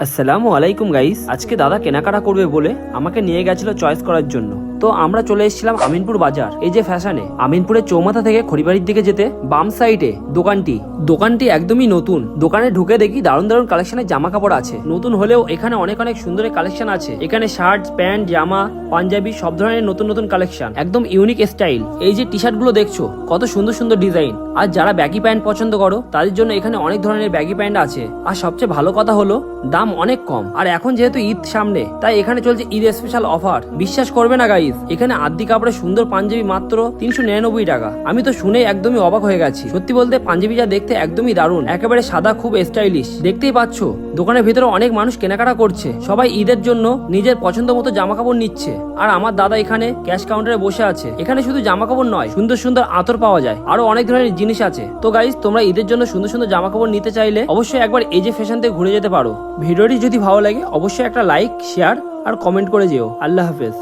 আসসালামু আলাইকুম গাইস। আজকে দাদা কেনাকাটা করবে বলে আমাকে নিয়ে গেছিল চয়েস করার জন্য। তো আমরা চলে এসেছিলাম আমিনপুর বাজার। এই যে ফ্যাশনে আমিনপুরের চৌমাথা থেকে খড়িবাড়ির দিকে যেতে বাম সাইডে দোকানটি একদমই নতুন। দোকানে ঢুকে দেখি দারুণ দারুণ কালেকশনের জামা কাপড় আছে। নতুন হলেও এখানে অনেক অনেক সুন্দর কালেকশন আছে। এখানে শার্ট, প্যান্ট, জামা, পাঞ্জাবি সব ধরনের নতুন নতুন কালেকশন, একদম ইউনিক স্টাইল। এই যে টি শার্ট গুলো দেখছো কত সুন্দর সুন্দর ডিজাইন। আর যারা ব্যাগি প্যান্ট পছন্দ করো তাদের জন্য এখানে অনেক ধরনের ব্যাগি প্যান্ট আছে। আর সবচেয়ে ভালো কথা হলো দাম অনেক কম। আর এখন যেহেতু ঈদ সামনে, তাই এখানে চলছে ঈদ স্পেশাল অফার। বিশ্বাস করবে না গাইস, এখানে আদি কাপড়ে সুন্দর পাঞ্জাবি মাত্র 399 টাকা। আমি তো শুনে একদমই অবাক হয়ে গেছি। সত্যি বলতে পাঞ্জাবিটা দেখতে একদমই দারুণ, একেবারে সাদা, খুব স্টাইলিশ। দেখতেই পাচ্ছ দোকানের ভিতরে অনেক মানুষ কেনাকাটা করছে। সবাই ঈদের জন্য নিজের পছন্দ মতো জামা কাপড় নিচ্ছে। আর আমার দাদা এখানে ক্যাশ কাউন্টারে বসে আছে। এখানে শুধু জামা কাপড় নয়, সুন্দর সুন্দর আতর পাওয়া যায়, আরো অনেক ধরনের জিনিস আছে। তো গাইস, তোমরা ঈদের জন্য সুন্দর সুন্দর জামা কাপড় নিতে চাইলে অবশ্যই একবার এই যে ফ্যাশন থেকে ঘুরে যেতে পারো। ভিডিওটি যদি ভালো লাগে অবশ্যই একটা লাইক, শেয়ার আর কমেন্ট করে যেও। আল্লাহ হাফেজ।